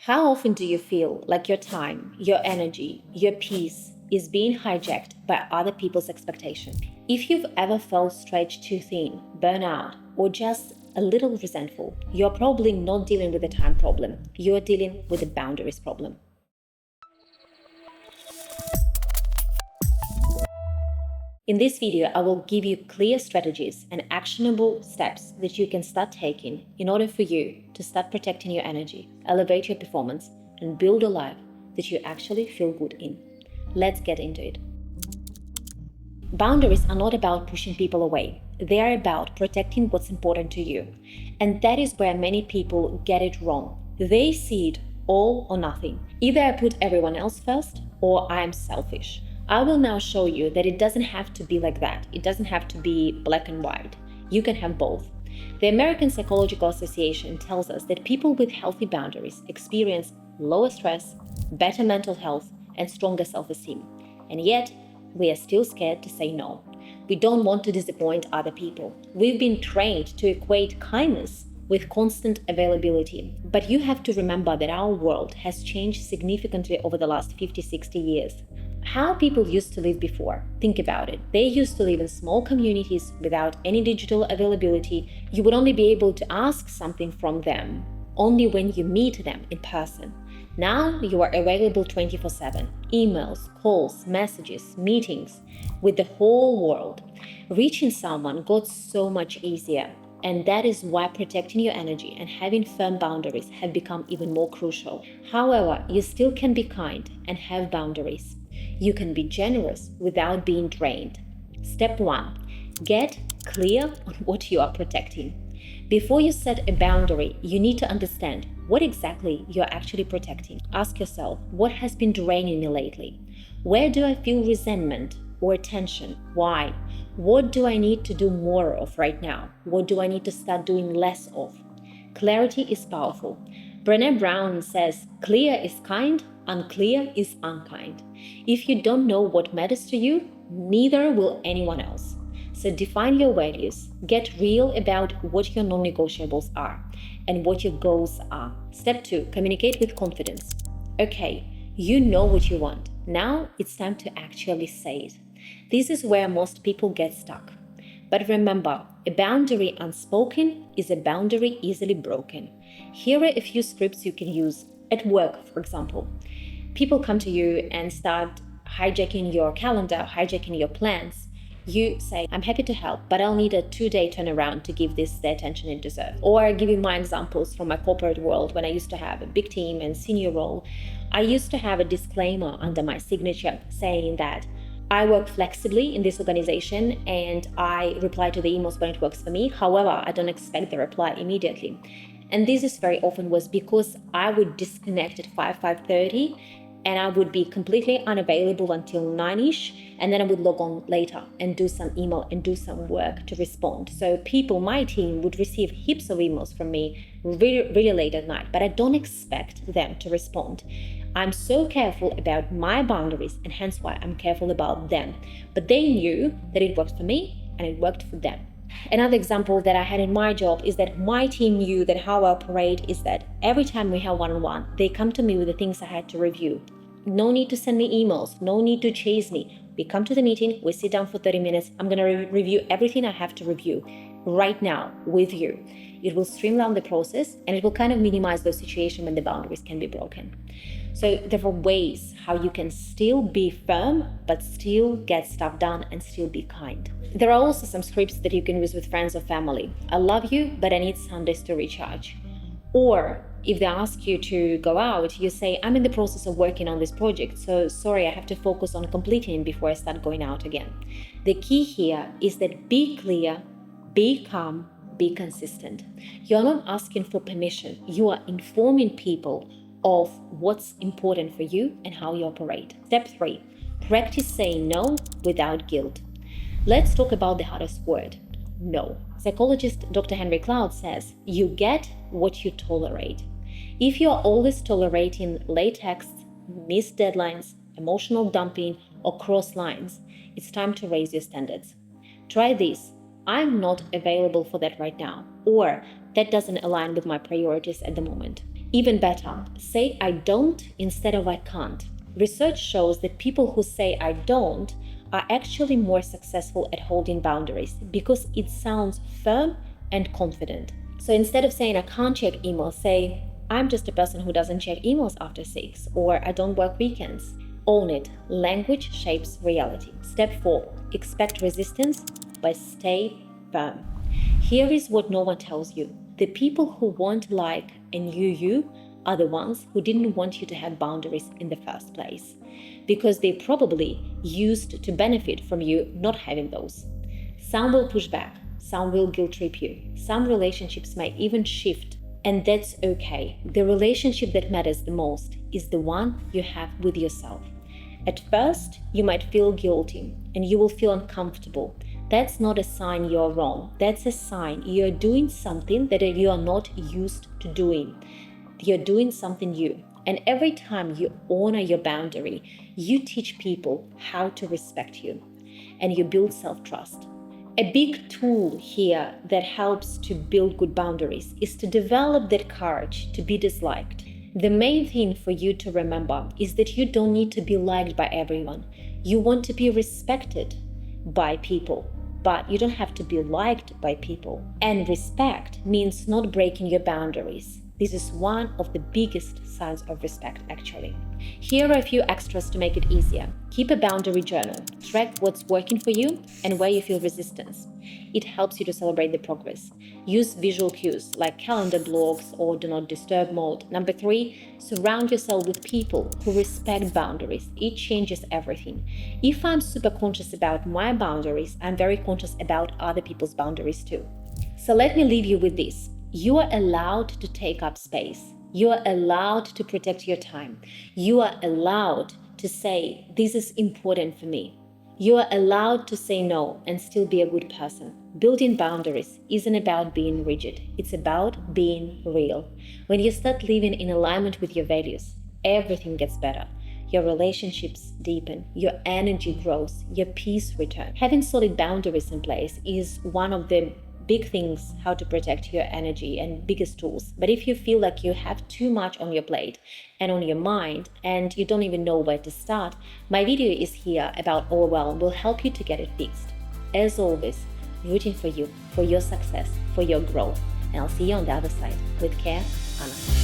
How often do you feel like your time, your energy, your peace is being hijacked by other people's expectation? If you've ever felt stretched too thin, burnout, or just a little resentful, you're probably not dealing with a time problem. You're dealing with a boundaries problem. In this video, I will give you clear strategies and actionable steps that you can start taking in order for you to start protecting your energy, elevate your performance, and build a life that you actually feel good in. Let's get into it. Boundaries are not about pushing people away. They are about protecting what's important to you. And that is where many people get it wrong. They see it all or nothing. Either I put everyone else first or I am selfish. I will now show you that it doesn't have to be like that. It doesn't have to be black and white. You can have both. The American Psychological Association tells us that people with healthy boundaries experience lower stress, better mental health, and stronger self-esteem. And yet, we are still scared to say no. We don't want to disappoint other people. We've been trained to equate kindness with constant availability. But you have to remember that our world has changed significantly over the last 50-60 years. How people used to live before. Think about it. They used to live in small communities without any digital availability. You would only be able to ask something from them only when you meet them in person. Now you are available 24/7. Emails, calls, messages, meetings with the whole world. Reaching someone got so much easier. And that is why protecting your energy and having firm boundaries have become even more crucial. However, you still can be kind and have boundaries. You can be generous without being drained. Step 1. Get clear on what you are protecting. Before you set a boundary, you need to understand what exactly you're actually protecting. Ask yourself, what has been draining me lately? Where do I feel resentment or tension? Why? What do I need to do more of right now? What do I need to start doing less of? Clarity is powerful. Brené Brown says, clear is kind, unclear is unkind. If you don't know what matters to you, neither will anyone else. So define your values, get real about what your non-negotiables are and what your goals are. Step 2, communicate with confidence. Okay, you know what you want. Now it's time to actually say it. This is where most people get stuck. But remember, a boundary unspoken is a boundary easily broken. Here are a few scripts you can use at work, for example. People come to you and start hijacking your calendar, hijacking your plans. You say, I'm happy to help, but I'll need a 2-day turnaround to give this the attention it deserves. Or I give you my examples from my corporate world when I used to have a big team and senior role. I used to have a disclaimer under my signature saying that I work flexibly in this organization and I reply to the emails when it works for me. However, I don't expect the reply immediately. And this is very often was because I would disconnect at 5:30 and I would be completely unavailable until 9ish, and then I would log on later and do some email and do some work to respond. So people, my team, would receive heaps of emails from me really late at night, but I don't expect them to respond. I'm so careful about my boundaries, and hence why I'm careful about them. But they knew that it worked for me and it worked for them. Another example that I had in my job is that my team knew that how I operate is that every time we have one-on-one, they come to me with the things I had to review. No need to send me emails, no need to chase me. We come to the meeting, we sit down for 30 minutes. I'm going to review everything I have to review right now with you. It will streamline the process and it will kind of minimize those situations when the boundaries can be broken. So there are ways how you can still be firm, but still get stuff done and still be kind. There are also some scripts that you can use with friends or family. I love you, but I need Sundays to recharge. Or if they ask you to go out, you say, I'm in the process of working on this project, so sorry, I have to focus on completing it before I start going out again. The key here is that be clear, be calm, be consistent. You're not asking for permission. You are informing people of what's important for you and how you operate. Step 3, practice saying no without guilt. Let's talk about the hardest word, no. Psychologist Dr. Henry Cloud says, you get what you tolerate. If you're always tolerating late texts, missed deadlines, emotional dumping, or cross lines, it's time to raise your standards. Try this. I'm not available for that right now, or that doesn't align with my priorities at the moment. Even better, say I don't instead of I can't. Research shows that people who say I don't are actually more successful at holding boundaries because it sounds firm and confident. So instead of saying I can't check emails, say I'm just a person who doesn't check emails after 6, or I don't work weekends. Own it. Language shapes reality. Step 4. Expect resistance, but stay firm. Here is what no one tells you. The people who won't like and you are the ones who didn't want you to have boundaries in the first place, because they probably used to benefit from you not having those. Some will push back, some will guilt trip you, some relationships may even shift, and that's okay. The relationship that matters the most is the one you have with yourself. At first, you might feel guilty and you will feel uncomfortable. That's not a sign you're wrong. That's a sign you're doing something that you are not used to doing. You're doing something new. And every time you honor your boundary, you teach people how to respect you and you build self-trust. A big tool here that helps to build good boundaries is to develop that courage to be disliked. The main thing for you to remember is that you don't need to be liked by everyone. You want to be respected by people, but you don't have to be liked by people. And respect means not breaking your boundaries. This is one of the biggest signs of respect, actually. Here are a few extras to make it easier. Keep a boundary journal. Track what's working for you and where you feel resistance. It helps you to celebrate the progress. Use visual cues like calendar blocks or do not disturb mode. Number 3, surround yourself with people who respect boundaries. It changes everything. If I'm super conscious about my boundaries, I'm very conscious about other people's boundaries too. So let me leave you with this. You are allowed to take up space. You are allowed to protect your time. You are allowed to say, this is important for me. You are allowed to say no and still be a good person. Building boundaries isn't about being rigid. It's about being real. When you start living in alignment with your values, everything gets better. Your relationships deepen, your energy grows, your peace returns. Having solid boundaries in place is one of the big things how to protect your energy and biggest tools. But if you feel like you have too much on your plate and on your mind and you don't even know where to start, my video is here about overwhelm will help you to get it fixed. As always, rooting for you, for your success, for your growth. And I'll see you on the other side. With care, Anna.